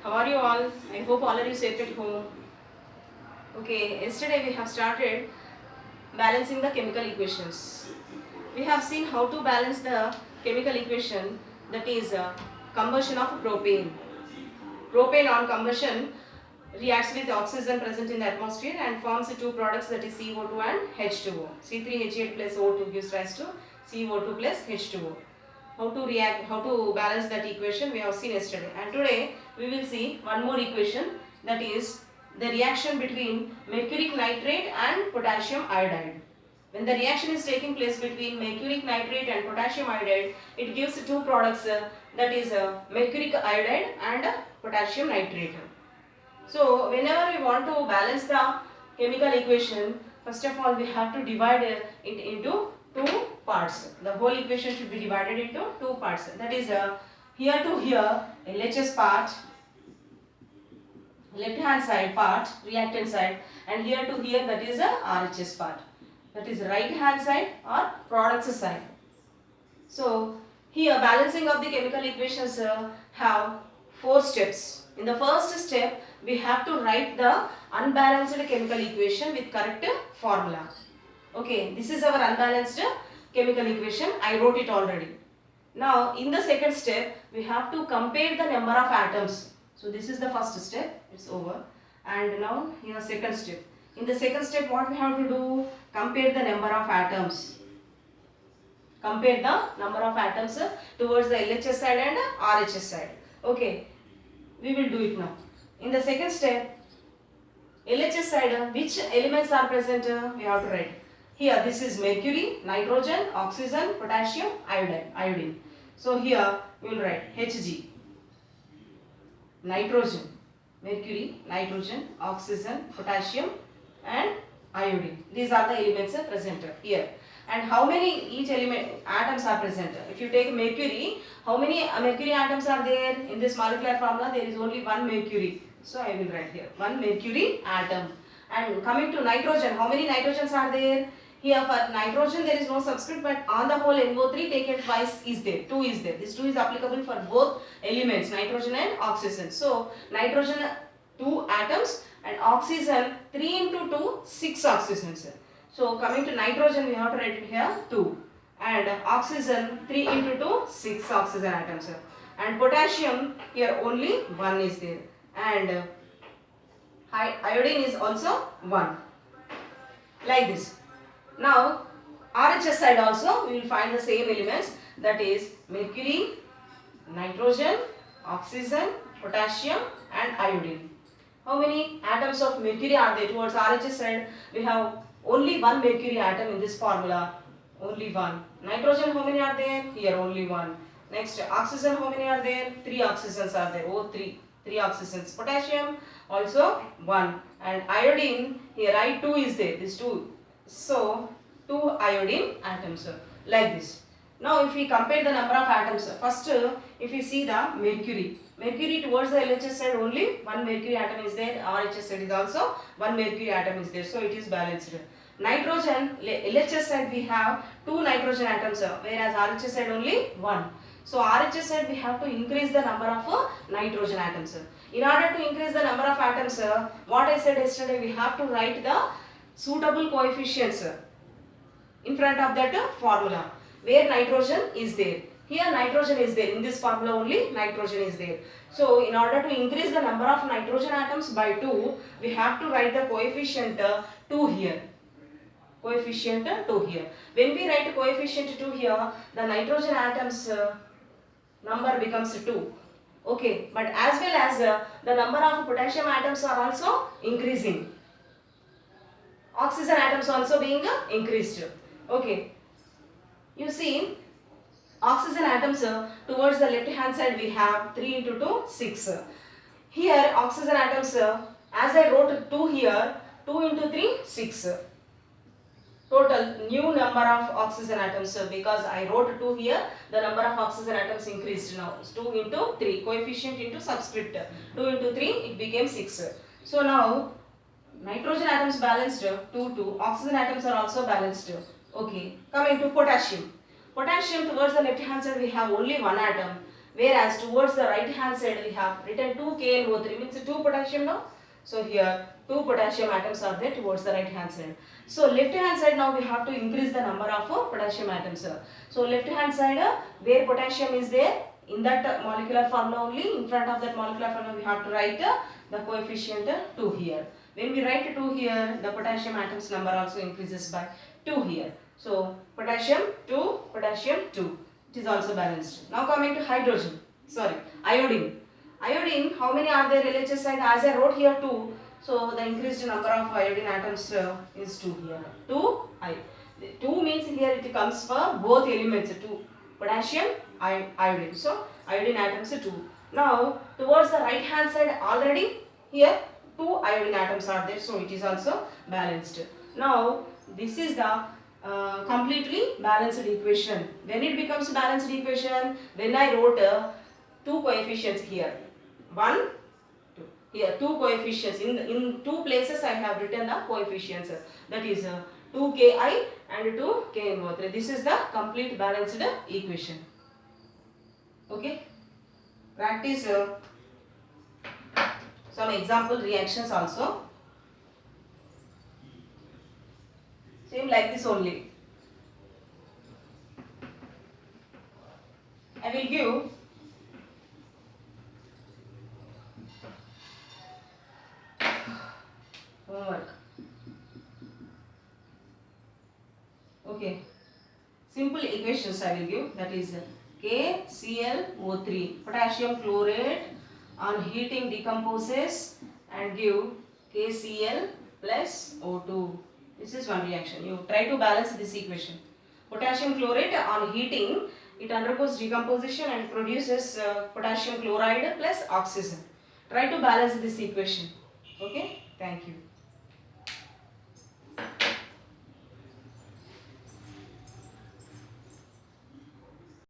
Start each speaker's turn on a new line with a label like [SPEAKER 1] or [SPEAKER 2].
[SPEAKER 1] How are you all? I hope all are you safe at home. Okay, yesterday we have started balancing the chemical equations. We have seen how to balance the chemical equation, that is combustion of propane. Propane on combustion reacts with oxygen present in the atmosphere and forms the two products, that is CO2 and H2O. C3H8 plus O2 gives rise to CO2 plus H2O. How to balance that equation we have seen yesterday, and today we will see one more equation, that is the reaction between mercuric nitrate and potassium iodide. When the reaction is taking place between mercuric nitrate and potassium iodide, it gives two products, that is mercuric iodide and potassium nitrate. So whenever we want to balance the chemical equation, first of all we have to divide it into two parts. The whole equation should be divided into two parts. That is here to here LHS part, left hand side part, reactant side, and here to here, that is a RHS part, that is right hand side or products side. So here balancing of the chemical equations have four steps. In the first step, we have to write the unbalanced chemical equation with correct formula. Okay, this is our unbalanced chemical equation. I wrote it already. Now in the second step, we have to compare the number of atoms. So this is the first step, it's over. And now here second step. In the second step, what we have to do? Compare the number of atoms. Compare the number of atoms towards the LHS side and RHS side. Okay, we will do it now. In the second step, LHS side, which elements are present? We have to write. Here, this is mercury, nitrogen, oxygen, potassium, iodine. So here we will write Hg, nitrogen, mercury, nitrogen, oxygen, potassium, and iodine. These are the elements present here. And how many each element atoms are present? If you take mercury, how many mercury atoms are there? In this molecular formula, there is only one mercury. So I will write here one mercury atom. And coming to nitrogen, how many nitrogens are there? Here for nitrogen there is no subscript, but on the whole NO3 taken twice is there, 2 is there. This 2 is applicable for both elements, nitrogen and oxygen. So nitrogen 2 atoms and oxygen 3 into 2, 6 oxygens. So coming to nitrogen, we have to write it here 2, and oxygen 3 into 2, 6 oxygen atoms. And potassium here only 1 is there, and iodine is also 1, like this. Now RHS side also we will find the same elements, that is mercury, nitrogen, oxygen, potassium and iodine. How many atoms of mercury are there towards RHS side? We have only one mercury atom in this formula, only one. Nitrogen, how many are there? Here only one. Next, oxygen, how many are there? 3 oxygens are there. Oh, 3 oxygens. Potassium also 1, and iodine here I2 is there. This 2. So 2 iodine atoms, like this. Now if we compare the number of atoms, first if you see the mercury towards the LHS side only one mercury atom is there, RHS side is also one mercury atom is there, so it is balanced. Nitrogen, LHS side we have 2 nitrogen atoms, whereas RHS side only 1. So RHS side we have to increase the number of nitrogen atoms. In order to increase the number of atoms, what I said yesterday, we have to write the suitable coefficients in front of that formula where nitrogen is there. Here nitrogen is there, in this formula only nitrogen is there. So in order to increase the number of nitrogen atoms by 2, we have to write the coefficient 2 here. Coefficient 2 here. When we write coefficient 2 here, the nitrogen atoms number becomes 2. Okay, but as well as the number of potassium atoms are also increasing. Oxygen atoms also being increased. Okay, you see oxygen atoms towards the left hand side we have 3 into 2, 6. Here oxygen atoms, as I wrote 2 here, 2 into 3, 6. Total new number of oxygen atoms, because I wrote 2 here, the number of oxygen atoms increased now. 2 into 3, coefficient into subscript. 2 into 3, it became 6. So now nitrogen atoms balanced 2, 2. Oxygen atoms are also balanced. Okay, coming to potassium. Potassium towards the left hand side we have only one atom. Whereas towards the right hand side we have written 2 KNO3 means 2 potassium now. So here 2 potassium atoms are there towards the right hand side. So left hand side now we have to increase the number of potassium atoms. So left hand side where potassium is there, in that molecular formula only, in front of that molecular formula we have to write the coefficient 2 here. When we write 2 here, the potassium atoms number also increases by 2 here. So potassium 2, potassium 2. It is also balanced. Now coming to hydrogen, sorry, iodine. Iodine, how many are there LHS side? As I wrote here 2, so the increased number of iodine atoms is 2 here. 2, 2 means here it comes for both elements, 2, potassium, iodine. So iodine atoms 2. Now towards the right hand side already here 2 iodine atoms are there, so it is also balanced. Now this is the completely balanced equation. When it becomes balanced equation, when I wrote 2 coefficients here, 1, 2, here 2 coefficients, in 2 places I have written the coefficients, that is 2 Ki and 2 KNO3. This is the complete balanced equation. Okay, practice some example reactions also. Same like this only. I will give homework. Okay, simple equations I will give, that is KClO3, potassium chlorate on heating decomposes and give KCl plus O2. This is one reaction. You try to balance this equation. Potassium chlorate on heating, it undergoes decomposition and produces potassium chloride plus oxygen. Try to balance this equation. Okay, thank you.